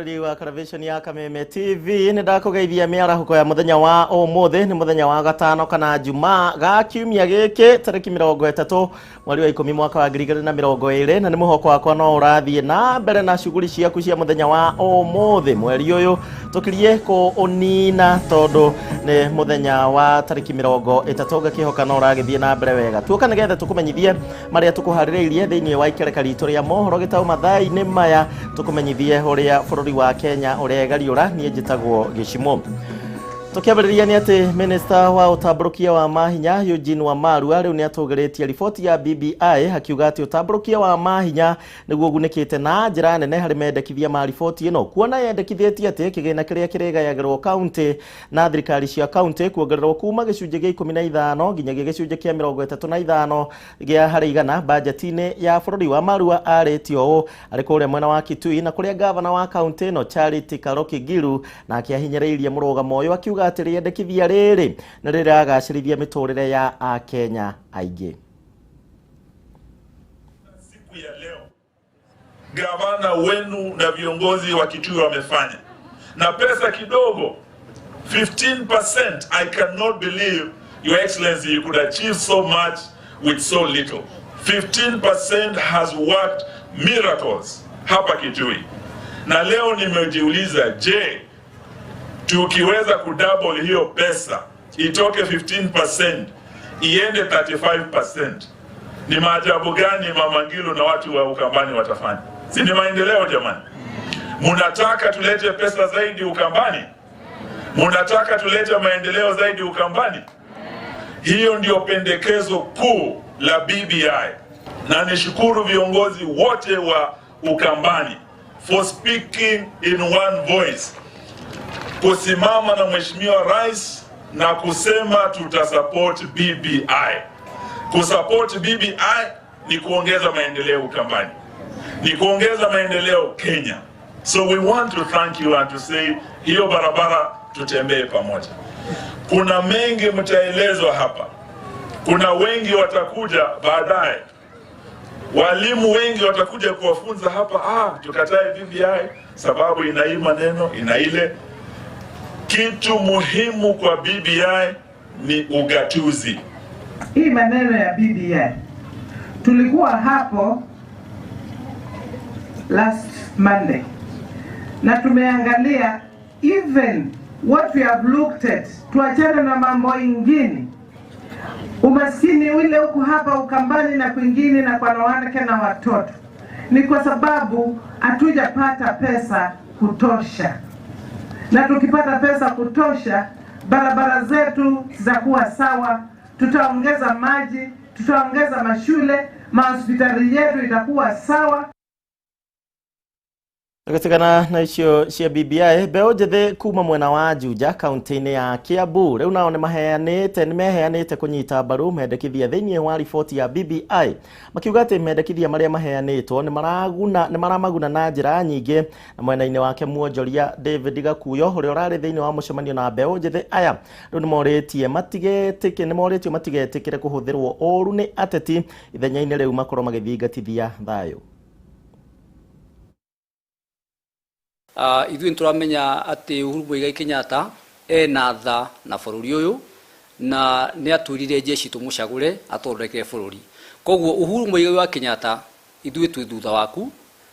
Murori wa television ya Kameme TV ni ndakugeithia miarahuko ya muthenya wa umuthi ni muthenya wa gatano kana juma ga kiumia giki tariki 30 mweri wa 10 mwaka wa 2020 na ni muhoko wakwa no urathie na mbere na shughuli ciaku cia muthenya wa umuthi mweri uyu tukirie ko unina tondu ni muthenya wa tariki 30 gakihoka no uragithie na mbere wega tuoka nigetha tukumenyithie maria tukuhaririirie thiini wa ikereka ritu ria mohoro gitau mathai-ini maya tukumenyithie uria bururi wa Kenya uria gariura nie njitagwo Gichimu. Tukiambiriria ni ati minister wa utamburukia wa mahinya Eugene Wamalwa riu ni atugeretie ripoti ya BBI hakiuga ati utamburukia wa mahinya niguo gunikite na njira nene hari mendekithia ma ripoti ino kuona yendekithietie ati kigina kiria kirigayagirwo county na thirikari cia county kuongererwo kuma gicunje gia 15 nginyagia gicunje kia 35 gia hari igana budget-ini ya bururi wa Wamalwa aretio o ari kuria mwena wa Kitui na kuria governor wa county no Charity Karoki Gilu na akiahinyiriirie murugamo uyu akiuga ati riendekithia riri na riragacirithia miturire ya Akenya aingi. Siku ya leo gavana wenu na viongozi wa Kitui wamefanya na pesa kidogo 15%. I cannot believe your excellency you could achieve so much with so little. 15% has worked miracles hapa Kitui. Na leo nimejiuliza, je, tukiweza kudouble hiyo pesa itoke 15% iende 35%, ni maajabu gani Mama Ngilu na watu wa Ukambani watafanya? Si ni maendeleo jamani? Munataka tulete pesa zaidi Ukambani? Munataka tulete maendeleo zaidi Ukambani? Hiyo ndio pendekezo kuu la BBI, na nishukuru viongozi wote wa Ukambani for speaking in one voice, kusimama na Mheshimiwa Rais na kusema tutasupport BBI. Kusupport BBI ni kuongeza maendeleo Ukambani, ni kuongeza maendeleo Kenya. So we want to thank you and to say hiyo barabara tutembee pamoja. Kuna mengi mtaelezwa hapa, kuna wengi watakuja baadaye, walimu wengi watakuja kuwafunza hapa. Tukatae BBI sababu ina hii maneno ina ile. Kitu muhimu kwa BBI ni ugatuzi. Hii maneno ya BBI tulikuwa hapo last Monday na tumeangalia even what we have looked at, tuachane na mambo ingine. Umaskini ule huku hapa Ukambani na kwingine na kwa wanawake na watoto ni kwa sababu hatujapata pesa kutosha. Na tukipata pesa kutosha, barabara zetu zitakuwa sawa, tutaongeza maji, tutaongeza mashule, mahospitali yetu itakuwa sawa. Tugatigana na icio cia BBI beo njithe kuma mwena wa Juja kaunti-ini ya Kiambu riu nao ni meheanite kunyita mbaru mendekithia thiini wa ripoti ya BBI makiuga ati mendekithia maria maheanitwo ni maramaguna na njira nyingi. Na mwena-ini wake muonjoria David Gakuyo uria urari thiini wa mucemanio na beo njithe aya riu ni moritie matigetikire kuhuthirwo oru ni ateti ithenya-ini riu makorwo magithingatithia thayo. Ithuĩ turamenya ati Uhuru Muigai Kenyatta ena tha na bururi uyu na ni atwirire jeshi tumucagure athondekere bururi. Koguo Uhuru Muigai wa Kenyatta ithuĩ twi thutha waku,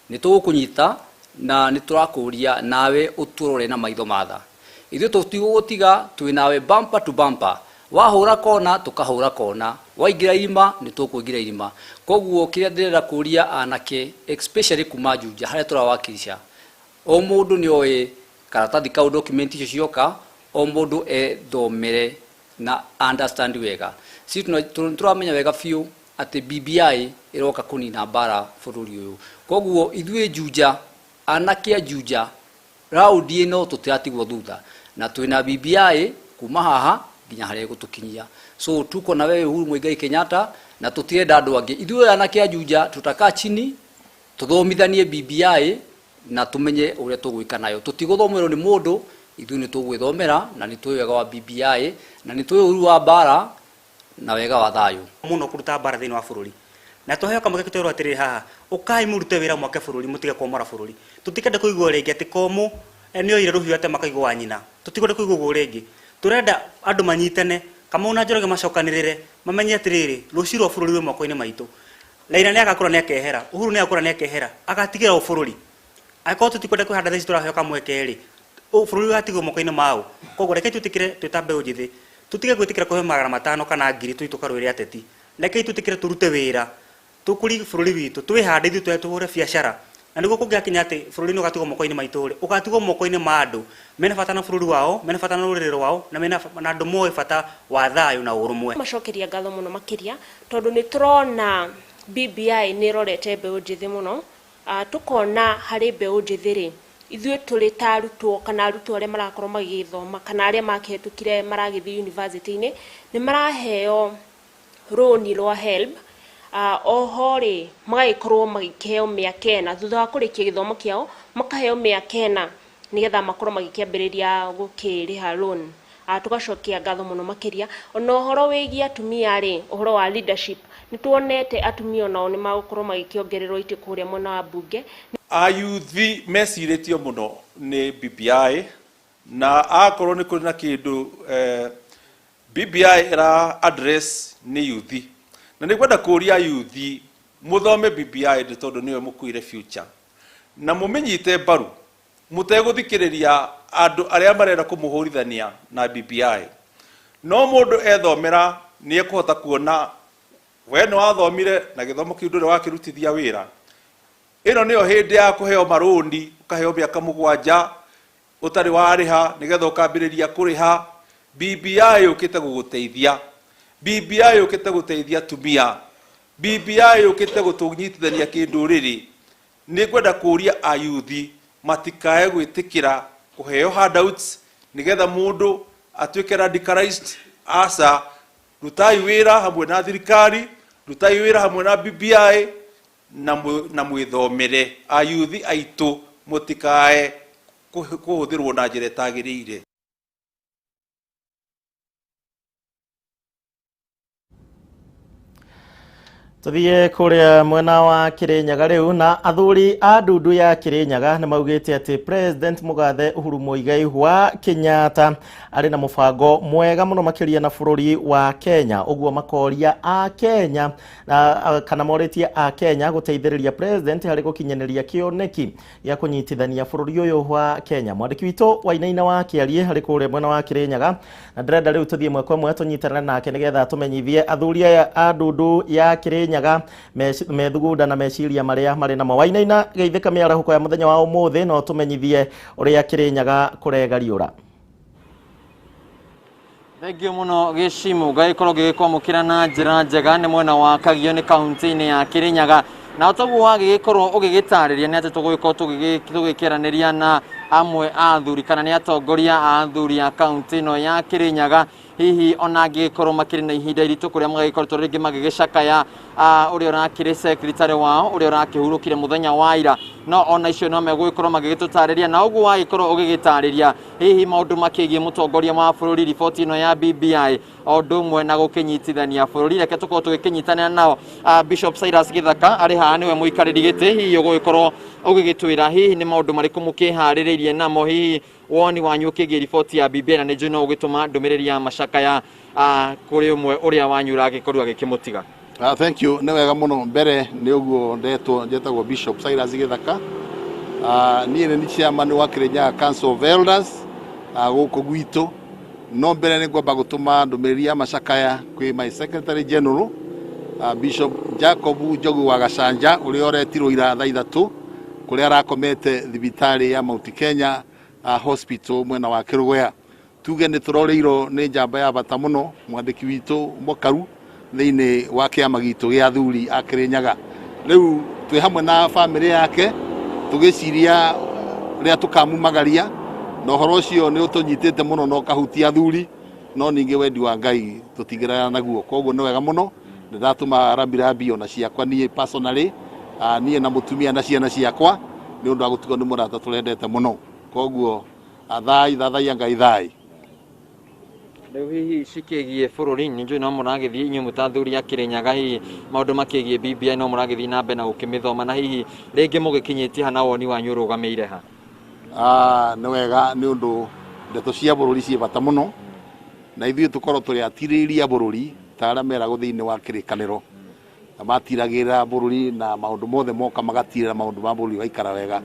ni tugukunyita na ni turakuria nawe uturore na maitho matha. Ithuĩ tutigutiga twi nawe bumper to bumper, wahura kona tukahura kona, waingira irima ni tukuingira irima. Koguo kiria ndirenda kuria anake especially kuma Juja haria turawakilisha, o mundu ni oe karatathi kau document icio cioka, o mundu thomere na understand wega. Si turamenya wega fiu ati BBI iroka kunina bara bururi uyu. Koguo ithuĩ Juja, anake a Juja round ino tutiatigwo thutha na twina BBI kuma haha nginya haria gutukinyia. So tuko na wewe Uhuru Muigai Kenyatta na tutienda andu angi. Ithuĩ anake a Juja tutaka chini tuthomithanie BBI na tumenye uria tugwika nayo. Tutiguthomerwo ni mundu, ithuĩ ni tugwithomera na ni twi wega wa BBI na ni twi uru wa bara na wega wa thayo muno kuruta bara thiini wa bururi. na toheoka mugekitero atiri haha ukai murute wira mwake bururi mutige komora bururi tutikende kuigwa ringi ati komu enio ire ruhiu ate makaigwa nyina tutigode kuigwa ringi turenda andu manyitane kama una Njoroge macokanirire mamenye atiriri ruciro bururi we moko-ini maitu Raila niagakora niekehera Uhuru niagakora niekehera agatigira bururi ako tutikwenda kuhanda thaici turaheoka mwekeri bururi watigo moko-ini mao koguo reke tutikire tutambe ujithi tutige gwitikira kuhe 500 kana 1000 tuitukarwire ateti reke tutikire turute wira tukuri bururi witu twihande ithu tuhure biashara na niguo kungiakinya ati bururi no gatigo moko-ini maitu ri ugatigo moko-ini ma andu mena bata na bururi wao mena bata na ruriro wao na mena andu moe bata wa thayu na urumwe macokeria ngatho muno makiria tondu ni turona BBI ni rorete mbeu njithi muno tukona hari mbeu njithi ri ithuĩ tũrĩ ta arutwo kana arutwo arĩa marakorwo magĩthoma kana arĩa makĩhetũkire maragĩthiĩ university-inĩ nĩ maraheo rũni rwa HELB oho rĩ magagĩkorwo magĩkĩheo mĩaka 4 thutha wa kũrĩkia gĩthomo kĩao makaheo mĩaka 4 nĩgetha makorwo magĩkĩambĩrĩria gũkĩrĩha loan tugacokia ngatho muno makiria ona ũhoro wĩgiĩ atumia rĩ ũhoro wa leadership nĩtuonete atumia nao nĩ magũkorwo magĩkĩongererwo itĩ kũrĩa mwena wa mbunge ayuthi meciritio muno ni BBI na akorwo ni kuri na kindu BBI era address ni yuthi na ni kwenda kuria yuthi muthome BBI de tondu niwe mukuire future na mumenyite baru muteguthikiriria andu aria marenda kumuhurithania na BBI no mundu ethomera ni ekuhota kuona we no athomire na githomo kiu ndure wakirutithia wira ino niyo hindi ya kuheo marundi ukaheo miaka 7 utari wariha nigetha ukambiriria kuriha BBI ukite guguteithia BBI ukite guteithia tumia BBI ukite gutunyitithania kinduriri ni kwenda kuria ayuthi matikae gwitikira kuheo handouts nigetha mundu atuike radicalized asa rutai wira hamwe na thirikari rutai wira hamwe na BBI na mwithomere ayuthi aitu mutikae kuhuthirwo na njira itagirire Tuthie kuria mwena wa Kirinyaga riu na athuri a ndundu ya Kirinyaga ni maugite ati President Mugathe Uhuru Muigai wa Kenyatta ari na mubango mwega muno makiria na bururi wa Kenya uguo makoria a Kenya kana moritie a Kenya guteithiriria president hari gukinyaneria kioneki ya kunyitithania bururi uyu wa Kenya mwandiki witu Wainaina wa Kiarie hari kuria mwena wa Kirinyaga na ndrenda riu tuthie mwekwa mwe tunyitana nake nigetha tumenyithie athuri a ndundu ya Kirinyaga methugunda na meciria maria mari na Wainaina geithika miarahuko ya muthenya wa umuthi no tumenyithie uria Kirinyaga kuregariura Thengio muno Gichimu gaikorwo gigikwamukira na njira njega ni mwena wa Kagio ni kaunti-ini ya Kirinyaga na otoguo wagigikorwo ugigitariria ni ati tugwikorwo tugikiraniria na amwe a athuri kana ni atongoria a athuri a kaunti ino ya Kirinyaga hihi ona angikorwo makiri na ihinda iritu kuria magagikoretwo ringi magigicakaya uria urakiri secretary wao uria urakihurukire muthenya wa ira no ona icio no megwikorwo magigitutariria na uguo wagikorwo ugigitariria hihi maundu makigie mutongoria wa bururi report ino ya BBI ondu mwe na gukinyitithania bururi reke tukorwo tugikinyitania nao Bishop Cyrus Githaka ari haha niwe muikariri giti hihi ugwikorwo ugigitwira hihi ni maundu mariku mukihaririirie namo hihi woni wanyu ukigie report ya BBI na niju no ugituma ndumiriri ya macakaya kuri umwe uria wanyu uragikorwo agikimutiga thank you ne wega muno mbere ni uguo ndetagwo Bishop Cyrus Githaka niĩ nĩ chairman wa Kirinyaga Council of Elders gũkũ gwitũ no mbere nĩ ngwamba gũtũma ndũmĩrĩri ya macakaya kwĩ my Secretary General Bishop Jacob Njogu wa Gacanja ũrĩa ũretirwo ira thaa 3 kũrĩa arakomete thibitarĩ ya Mount Kenya hospital mwena wa Kĩrũgũya tuge nĩ tũroreirwo nĩ njamba ya bata mũno mwandĩki witũ Mũkaru thĩinĩ wa kĩama gitũ gĩa athuri a Kirinyaga rĩu twĩ hamwe na family yake tugĩciria rĩa tukamumagaria na ũhoro ũcio nĩ ũtũnyitĩte mũno no kahutia athuri no ningĩ wendi wa Ngai tũtigĩrana naguo koguo nĩ wega mũno ndatũma rambirambi ona ciakwa niĩ personally niĩ na mũtumia na ciana ciakwa nĩ ũndũ wa gũtigwo nĩ mũrata tũrendete mũno koguo athai Ngai thai Rĩu hihi cikĩgie bũrũri nĩnjũĩ no mũragĩthiĩ inyuĩ mũtathuri a Kĩrĩnyaga hihi maũndũ makĩgie BBI no mũragĩthiĩ na mbere na gũkĩmĩthoma na hihi rĩngĩ mũgĩkinyĩtie hana woni wanyu ũrũgamĩire ha? Nĩ wega nĩ ũndũ ndeto cia bũrũri ciĩ bata mũno na ithuĩ tũkorwo tũrĩ atirĩria bũrũri ta arĩa meragwo thĩinĩ wa kĩrĩkanĩro na matiragĩra bũrũri na maũndũ mothe moka magatirĩra maũndũ ma bũrũri waikara wega.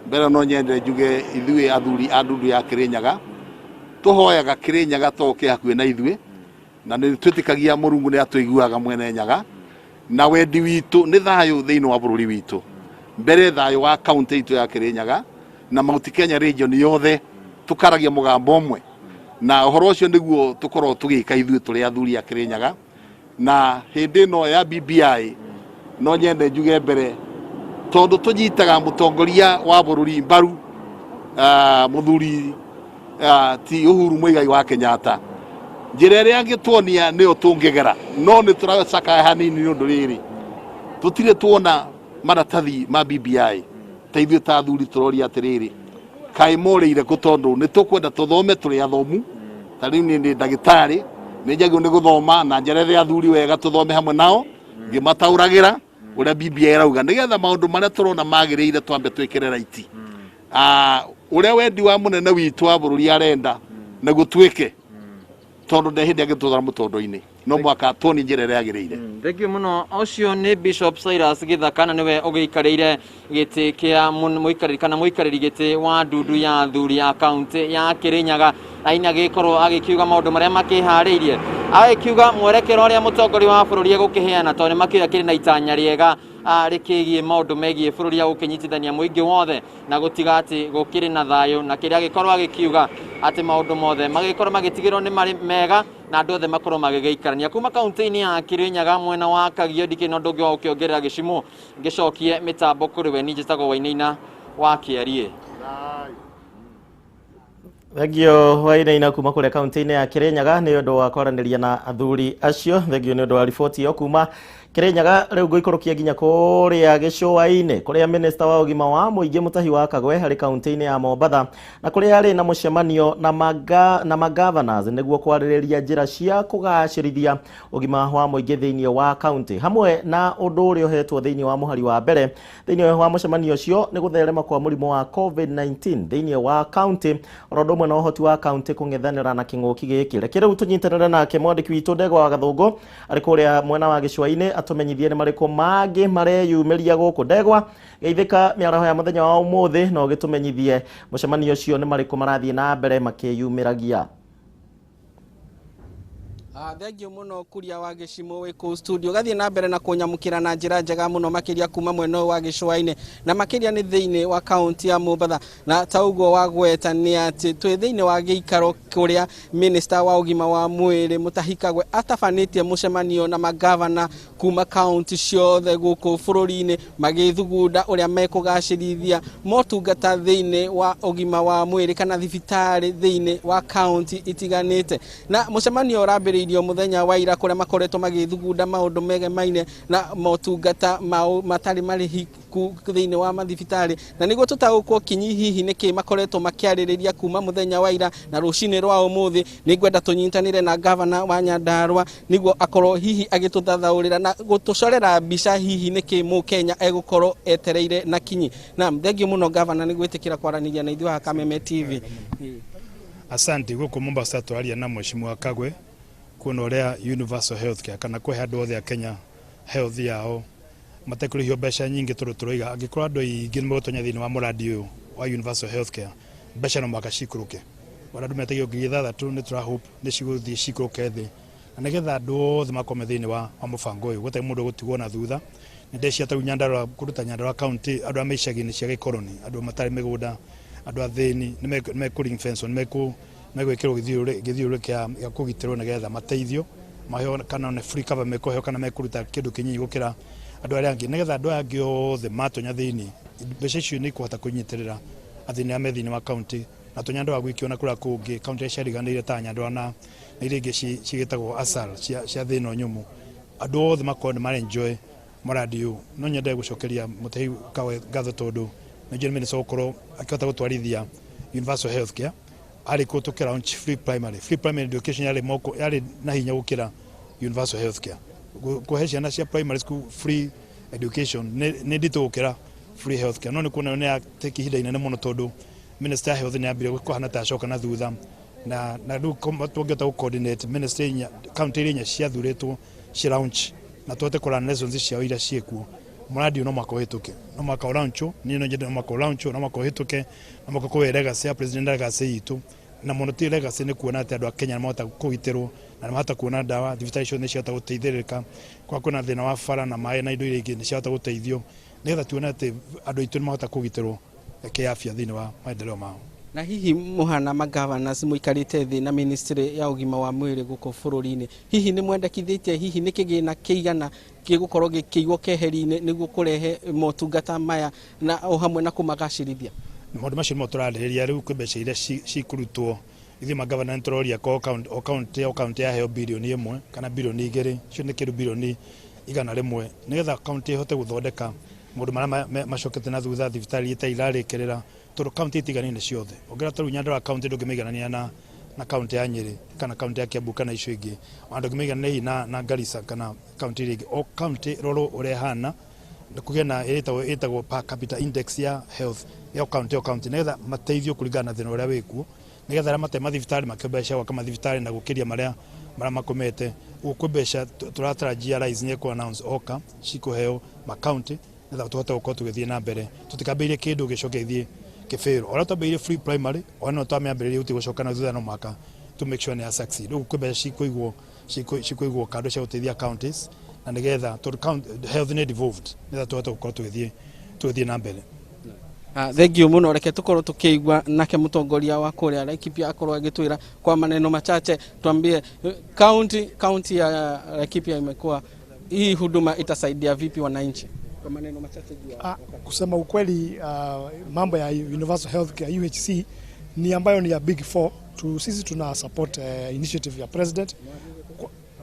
Mbere no nyende njuge ithuĩ athuri a ndundu ya Kĩrĩnyaga tũhoyaga Kĩrĩnyaga toke hakuhĩ na ithuĩ na nĩ twĩtĩkagia Mũrungu nĩ atũiguaga mwene Nyaga na wendi witũ nĩ thayũ thĩinĩ wa bũrũri witũ. Mbere thayũ wa kaunti itũ ya Kĩrĩnyaga na Mount Kenya region yothe tukaragia mũgambo ũmwe na ũhoro ũcio nĩguo tũkorwo tũgĩka ithuĩ tũrĩ athuri a Kĩrĩnyaga. Na hĩndĩ ĩno ya BBI no nyende njuge mbere tondũ tũnyitaga mũtongoria wa bũrũri mbaru mũthuri ti Uhuru Muigai wa Kenyatta, njĩra ĩrĩa angĩtuonia nĩyo tũngĩgera, no nĩ tũracaka hanini nĩ ũndũ rĩrĩ tũtirĩ tuona maratathi ma BBI ta ithuĩ ta athuri tũroria atĩrĩrĩ kaĩ morĩire kũ tondũ nĩ tũkwenda tũthome tũrĩ athomu. Ta rĩu niĩ ndĩ ndagĩtarĩ nĩ njagĩrĩirwo nĩ gũthoma na njerere athuri wega tũthome hamwe nao ngĩmataũragĩra ũrĩa BBI ĩrauga nĩgetha maũndũ marĩa tũrona magĩrĩire twambe twĩkĩre raiti. Ũrĩa wendi wa mũnene witũ wa bũrũri arenda na gũtuĩke tondũ nĩ hĩndĩ agĩtũthara mũtondo-inĩ no mwaka tuonie njĩra ĩrĩa yagĩrĩire. Thengiũ mũno. Ũcio nĩ Bishop Cyrus Gĩthaka na nĩwe ũgĩikarĩire gĩtĩ kĩa mũikarĩri kana mũikarĩri gĩtĩ wa ndundu ya athuri ya kaunti ya Kĩrĩnyaga na ina agĩkorwo agĩkiuga maũndũ marĩa makĩharĩirie, agĩkiuga mwerekero ũrĩa mũtongoria wa bũrũri egũkĩheana tondũ nĩmakĩuga kĩrĩ na itanya rĩega rĩkĩgie maũndũ megiĩ bũrũri ya gũkĩnyitithania mũingĩ wothe na gũtiga atĩ gũkĩrĩ na thayũ na kĩrĩa agĩkorwo agĩkiuga atĩ maũndũ mothe magĩkorwo magĩtigĩrwo nĩ marĩ mega na andũ othe makorwo magĩgĩikarania. Kuma kaunti-inĩ ya Kĩrĩnyaga mwena wa Kagio ndikĩrĩ na ũndũ ũngĩ wa gũkĩongerera Gichimu ngĩcokie mĩtambo kũrĩ we ninjĩ tagwo Wainaina wa Kĩarie. Thengio Wainaina kuma kũrĩa kaunti-inĩ ya Kĩrĩnyaga nĩ ũndũ wa kwaranĩria na athuri acio. Thengio nĩ ũndũ wa riboti ĩyo kuma Kĩrĩnyaga. Rĩu ngũikũrũkia nginya kũrĩa gĩcũa-inĩ kũrĩa minista wa ũgima wa mũingĩ Mũtahi wa Kagwe harĩ kaunti-inĩ ya Mombatha na kũrĩa arĩ na mũcemanio na magovernors nĩguo kwarĩrĩria njĩra cia kũgacĩrithia ũgima wa mũingĩ thĩinĩ wa kaunti hamwe na ũndũ ũrĩa ũhetwo thĩinĩ wa mũhari wa mbere thĩinĩ wa mũcemanio ũcio nĩ gũtherema kwa mũrimũ wa COVID-19 thĩinĩ wa kaunti oro ũndũ ũmwe na ũhoti wa kaunti kũng'ethanĩra na kĩng'ũki gĩkĩ. Reke rĩu tũnyitanĩre nake mwandĩki witũ Ndegwa wa Gathũngũ arĩ kũrĩa mwena wa gĩcũa-inĩ atumenyithie nĩ marĩkũ mangĩ mareyumĩria gũkũ. Ndegwa, geithĩka mĩaraho ya mũthenya wa ũmũthĩ no gĩtũmenyithie mũcemanio ũcio nĩ marĩkũ marathiĩ na mbere makĩyumĩragia. Thengio muno Kuria wa Gichimu wĩ kũu studio gathiĩ na mbere na kũnyamũkĩra na njĩra njega mũno makĩria kuma mwena wa gĩcũa-inĩ na makĩria nĩ thĩinĩ wa kaunti ya Mombatha na ta ũguo wagweta nĩ atĩ twĩ thĩinĩ wa gĩikaro kũrĩa minista wa ũgima wa mwĩrĩ Mũtahi Kagwe atabanĩtie mũcemanio na magavana kuma kaunti ciothe gũkũ bũrũri-inĩ magĩthugunda ũrĩa mekũgacĩrithia motungata thĩinĩ wa ũgima wa mwĩrĩ kana thibitarĩ thĩinĩ wa kaunti itiganĩte. Na mũcemanio ũrambĩrĩirio muthenya wa ira kuria makoretwo magĩthugunda maũndũ megemaine na motungata matarĩ marĩhi thĩinĩ wa mathibitarĩ na nĩguo tũtaũkwo kinyi hihi nĩkĩ makoretwo makĩarĩrĩria kuma muthenya wa ira na rũcinĩ rwa ũmũthĩ nĩngwenda tũnyitanĩre na gavana wa Nyandarua nĩguo akorwo hihi agĩtũthathaũrĩra na gũtũcorera mbica hihi nĩkĩ Mũkenya egũkorwo etereire na kinyi. Na thengio mũno gavana nĩ gwĩtĩkĩra kwaranĩria na ithuĩ haha Kameme TV. Asante gũkũ Mombasa twaria na Mheshimiwa Kagwe kuona ũrĩa universal healthcare kana kũhe andũ othe a Kenya health yao matekũrĩhio mbeca nyingĩ tondũ tũroiga angĩkorwo andũ aingĩ nĩmegũtonya thĩinĩ wa mũrandi ũyũ wa universal healthcare mbeca no mũhaka cikũrũke. Andũ metagio ngiri ithathatũ nĩ tũrahope nĩ cigũthiĩ cikũrũke thĩ na nĩgetha andũ othe makorwo thĩinĩ wa mũbango ũyũ gũtarĩ mũndũ gũtigwo na thutha. Nĩ ndeci atau Nyandarua kũruta Nyandarua county andũ a mĩicagi-inĩ cia gĩkoroni andũ matarĩ mĩgũnda andũ athĩni nĩ ring fence megwĩkĩrwo gĩthiũrũrĩ gĩa kũgitĩrwo nĩgetha mateithio maheo kana nĩ free cover mekũheo kana mekũruta kĩndũ kĩnyinyi gũkĩra andũ arĩa angĩ nĩgetha andũ aya angĩ othe matonya thĩinĩ mbeca icio nĩ ikũhota kũnyitĩrĩra athĩni arĩa me thĩinĩ wa kaunti na tũnyandũa gwĩkio na kũrĩa kũngĩ kaunti iria ciariganĩire ta Nyandarua na iria ingĩ cigĩtagwo ASAL cia thĩna nyũmũ andũ othe makorwo nĩ marenjoy mũrandi ũyũ. No nyende gũcokeria Mũtahi Kagwe ngatho tondũ nĩ njĩra minista gũkorwo akĩhota gũtwarithia universal healthcare ari ko to launch free primary education yale na hinya gukira universal healthcare ko ciana cia primary school free education ne ndito gukira free healthcare no ni kuna ne take hida ina ne muno tondu minister health ni ambire ko hana ta shoka na thutha na ndu tungeta ku coordinate minister nya county nya cia thuretwo ci launch na tote kora lessons cia ira ciekuo muradi no makohituke no makorancho ni no jede no makorancho no makohituke no makokoe legacy ya president legacy itu na monoti legacy ni kuona ati andu a Kenya mahota kugitirwo na mahota kuona dawa thibitation ni ciata guteithirika kwa kuna thina wa fara na mai na indo iria ingi ni ciata guteithio nigetha tuona ati andu itu ni mahota kugitirwo kiafya thini wa maendeleo mao. Na hihi muhana magavana muikarite thi na ministry ya ugima wa mwiri guko bururi-ini hihi ni mwendekithitie hihi ni kigina kiigana gigukorwo gikiigwo keheri-ini niguo kurehe motungata maya na o hamwe na kumagacirithia maundu macio mo turarĩrĩria rĩu kwĩ mbeca iria cikurutwo ithuĩ magavana nĩtũroria ko county yaheo bilioni 1 kana bilioni 2 icio nĩ kĩndũ bilioni 100 nĩgetha county ihote gũthondeka maũndũ marĩa macokete na thutha thibitari ĩtairarĩkĩrĩra tondũ county itiganĩte ciothe ongerera tarĩu Nyandarua county ndũngĩmĩiganania na county ya Nyeri kana county ya Kiambu kana icio ingĩ ona ndũngĩmĩiganania na Garissa kana county ingĩ o county roro ũrĩa hana kugia na ĩtagwo per capita index ya health ya county nĩgetha mateithio kũringana na thĩna ũrĩa wĩkuo nĩgetha arĩa matema thibitarĩ makĩmbeca gwaka mathibitarĩ na gũkĩria marĩa makomete kwĩ mbeca tũratarajia rais nĩ announce oka cikũheo ma county nĩgetha tũhote gũkorwo tũgĩthiĩ na mbere tũtikambĩrĩrie kĩndũ gĩcoke gĩthiĩ kĩbĩrũ ona twambĩrĩrie free primary ona twamĩambĩrĩria gũtigũcoka na thutha no mũhaka to make sure nĩ succeed kwĩ mbeca cikũigwo kando cia gũteithia counties na nigetha health ni devolved nĩgetha tũhote gũkorwo tũgĩthiĩ na mbere. Thank you muno, reke tukorwo tukiigua nake mutongoria wa Kuria Laikipia akorwo agitwira kwa maneno machache. Tuambie county ya Laikipia imekuwa hii huduma itasaidia vipi wananchi? Kwa maneno machache juu. Kusema ukweli mambo ya universal healthcare UHC ni ambayo ni ya big four. Sisi tuna support initiative ya president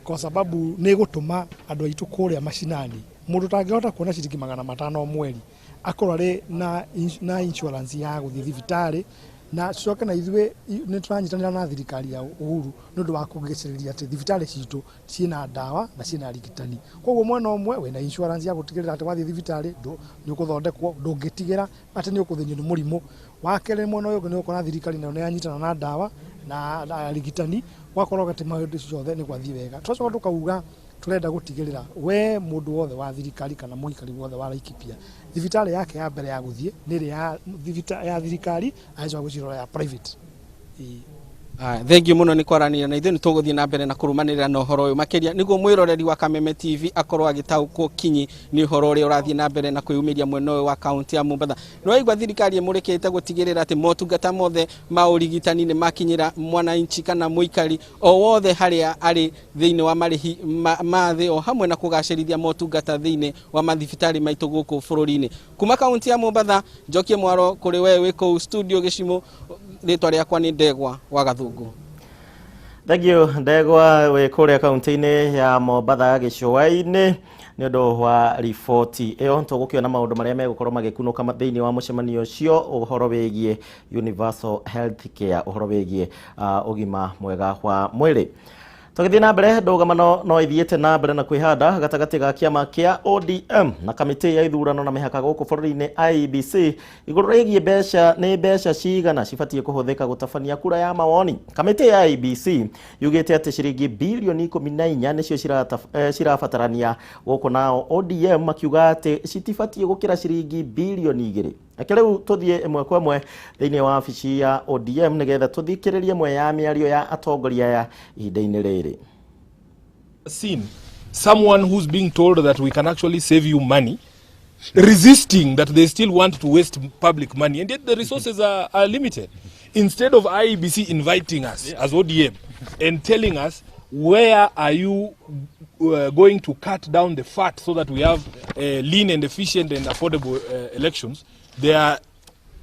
kwa sababu nĩ gũtũma andũ aitũ kũrĩa macinani mũndũ tangĩhota kuona ciringi 500 mweri akorwo arĩ na insurance ya gũthiĩ thibitarĩ na coke na ithuĩ nĩ tũranyitanĩra na thirikari ya Uhuru nĩ ũndũ wa kũgĩcĩrĩria atĩ thibitarĩ citũ ciĩna ndawa na ciĩna arigitani. Koguo mwena ũmwe wĩna insurance ya gũtigĩrĩra atĩ wathiĩ thibitarĩ nĩ ũgũthondekwo ndũngĩtigĩra atĩ nĩ ũkũthĩnio nĩ mũrimũ. Wa kerĩ mwena ũyũ nĩ ũkona thirikari nayo nĩ yanyitana na ndawa na arigitani wakorwo atĩ maũndũ ciothe nĩ gwathiĩ wega. Tũcoka tukauga turenda gutigirira we mundu wothe wa thirikari kana muikari wothe wa Laikipia thibitarĩ yake ya mbere ya guthie nĩrĩ ya thirikari aizo gucirora ya private. Thank you muno ni kwaranira na ithuĩ nĩtũgũthiĩ na mbere na kũrũmanĩrĩra na ũhoro ũyũ makĩria nĩguo mwĩroreri wa Kameme TV akorwo agĩtaũkwo kinyi nĩ ũhoro ũrĩa ũrathiĩ na mbere na kwĩyumĩria mwena ũyũ wa kaunti ya Mombasa. Nĩwaigua thirikari ĩmũrĩkĩte gũtigĩrĩra atĩ motungata mothe ma ũrigitani nĩ makinyĩra mwananchi kana mũikari o wothe harĩa arĩ thĩinĩ wa marĩhi ma thĩ o hamwe na kũgacĩrithia motungata thĩinĩ wa mathibitarĩ maitũ gũkũ bũrũri-inĩ. Kuma kaunti ya Mombasa njokie mwaro kũrĩ we wĩ kũu studio Gichimu, rĩtwa rĩakwa nĩ Ndegwa wa Gathungu. Thank you Ndegwa we kuria kaunti-inĩ ya Mombasa gĩcũa-inĩ nĩ ũndũ wa riboti ĩyo. Tũgũkĩona maũndũ marĩa megũkorwo magĩkunũka thĩinĩ wa mũcemanio ũcio ũhoro wĩgiĩ universal healthcare ũhoro wĩgiĩ ũgima mwega wa mwĩrĩ. Tũgĩthiĩ na mbere ndũgamano no ithiĩte na mbere na kwĩhanda gatagatĩ ga kĩama kĩa ODM na kamĩtĩ ya ithurano na mĩhaka gũkũ bũrũri-inĩ IEBC igũrũ rĩgiĩ mbeca cigana cibatiĩ kũhũthĩka gũtabania kura ya mawoni. Kamĩtĩ ya IEBC yugĩte atĩ ciringi bilioni 14 nĩcio cirabatarania gũkũ nao ODM makiuga atĩ citibatiĩ gũkĩra ciringi bilioni 2. Ake rĩu tũthiĩ ĩmwe kwa ĩmwe thĩinĩ wa wabici ya ODM nĩgetha tũthikĩrĩrie ĩmwe ya mĩario ya atongoria ya ihinda-inĩ rĩrĩ. Seen someone who's being told that we can actually save you money, resisting that they still want to waste public money, and yet the resources are limited. Instead of IEBC inviting us as ODM and telling us where are you going to cut down the fat so that we have lean and efficient and affordable elections, they are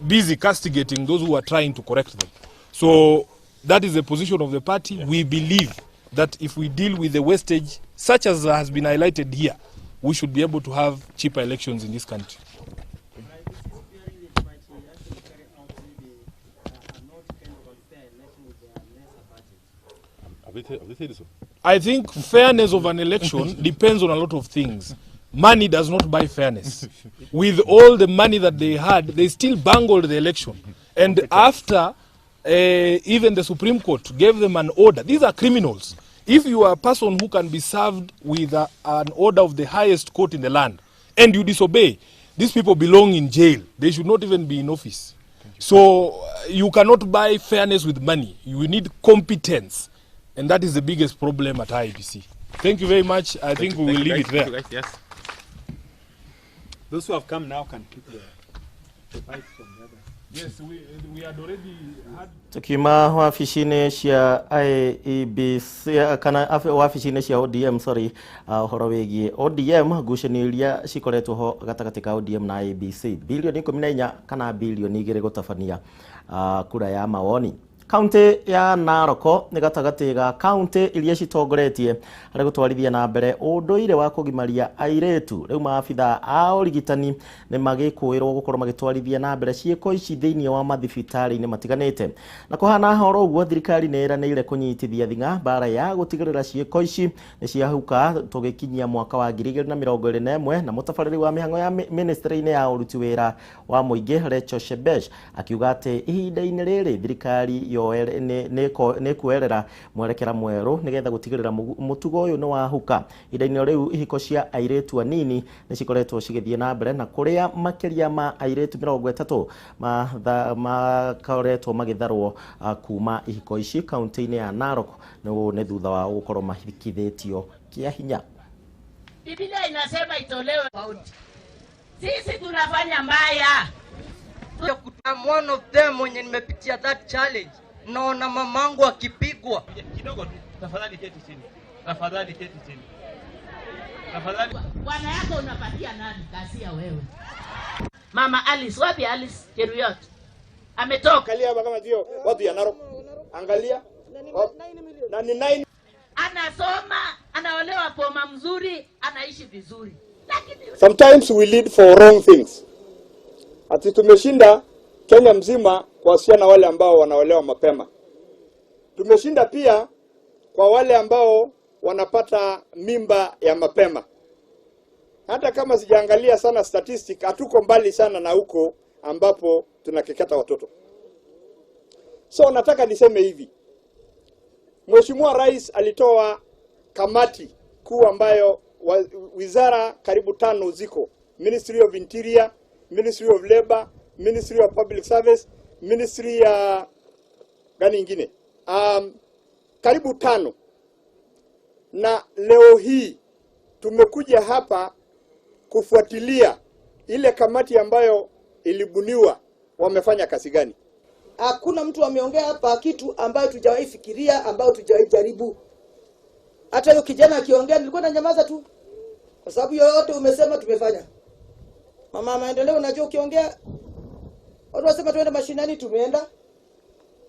busy castigating those who are trying to correct them. So that is the position of the party. We believe that if we deal with the wastage such as has been highlighted here, we should be able to have cheaper elections in this country. Have they said so? I think fairness of an election depends on a lot of things. Money does not buy fairness. With all the money that they had, they still bungled the election. And after even the Supreme Court gave them an order, these are criminals. If you are a person who can be served with an order of the highest court in the land and you disobey, these people belong in jail. They should not even be in office. So you cannot buy fairness with money. You need competence. And that is the biggest problem at IEBC. Thank you very much. I think we will leave it there. Yes. Those who have come now can pick the fight from the other. Yes, we had already had... Tukima wafishine cia IEBC kana wafishine cia ODM horo wegi ODM gucaniria cikoretwo ho gatagati ka ODM na IEBC bilioni 14 kana bilioni 2 gutabania kura ya mawoni. Kaunti ya Naroko ni gatagati ga kaunti iria citongoretie hari gutwarithia na mbere unduire wa kugimaria airetu. Riu maabitha a urigitani ni magikuirwo gukorwo magitwarithia na mbere ciiko ici thiini wa mathibitari-ini matiganite. Na kuhana horo uguo thirikari ni iranire kunyitithia thinga bara ya gutigirira ciiko ici ni ciahuka tugikinyia mwaka wa 2021 na mutabariri wa mihango ya ministry-ini ya uruti wira wa muingi Recho Shebesh akiuga ati ihinda-ini riri thirikari ne kuerera mwerekera mweru nigetha gutigirira mutugo uyu ni wahuka. Ihinda-ini riu ihiko cia airetu anini ni cikoretwo cigithie na mbere na kuria makiria ma airetu 30 makaretwo magitharwo kuma ihiko ici kaunti-ini ya Narok ni thutha wa gukorwo mahikithitio kia hinya. Biblia inasema itolewe kaunti. Sisi tunafanya mbaya. I'm one of them mwenye nimepitia that challenge. Naona mamangu akipigwa. Kidogo tu. Tafadhali keti chini. Tafadhali keti chini. Tafadhali. Bwana yako unapatia nani kazi ya wewe? Mama Alice, wapi Alice Cheruyot? Ametoka. Angalia hapa kama sio watu ya Narok. Angalia. Na ni 9. Anasoma, anaolewa poma mzuri, anaishi vizuri. Lakini sometimes we lead for wrong things. Ati tumeshinda Kenya mzima kwa wasichana wale ambao wanaolewa mapema. Tumeshinda pia kwa wale ambao wanapata mimba ya mapema. Hata kama sijaangalia sana statistic, hatuko mbali sana na huko ambapo tunakeketa watoto. So nataka niseme hivi. Mheshimiwa Rais alitoa kamati kuu ambayo wizara karibu 5 ziko. Ministry of Interior, Ministry of Labor, Ministry of Public Service, Ministry ya gani ingine. Karibu 5. Na leo hii tumekuja hapa kufuatilia ile kamati ambayo ilibuniwa wamefanya kazi gani. Hakuna mtu ameongea hapa kitu ambayo tujawahi fikiria, ambayo tujawahi jaribu. Hata hiyo kijana akiongea nilikuwa na nyamaza tu. Kwa sababu yote umesema tumefanya. Mama maendeleo unajua ukiongea watu wasema tuende mashinani, tumeenda.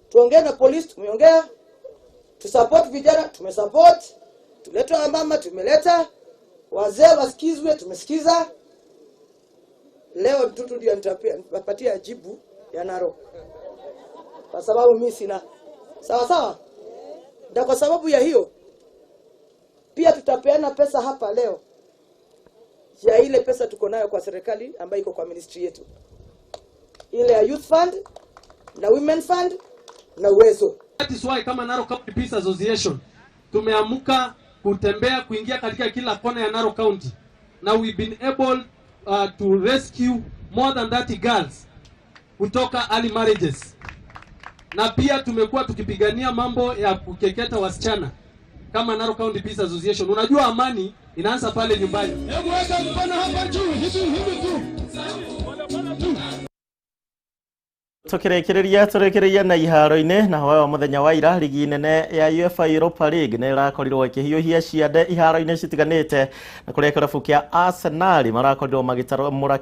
Tuongee na polisi, tumeongea. Tusupport vijana, tumesupport. Tuleta mama, tumeleta. Wazee wasikizwe, tumesikiza. Leo mtoto ndio nitapatia jibu ya Narok. Kwa sababu mimi sina. Sawa sawa? Na kwa sababu ya hiyo pia tutapeana pesa hapa leo. Ya ile pesa tuko nayo kwa serikali ambayo iko kwa ministry yetu. Ile ya Youth Fund na Women Fund na Uwezo. That is why kama Narok County Peace Association tumeamuka kutembea kuingia katika kila kona ya Narok County. Now we've been able to rescue more than 30 girls kutoka early marriages. Na pia tumekuwa tukipigania mambo ya kukeketa wasichana kama Narok County Peace Association. Unajua amani inaanza pale nyumbani. Hebu weka mkono hapa juu, hivi tu. Tukirekereria na iharo-ini na wa muthenya wa ira ligi nene ya UEFA Europa League ne rakorirwo ikihiuhia ciande iharo-ini citiganite na kuria kirabu kia Arsenal marakorirwo magitaramura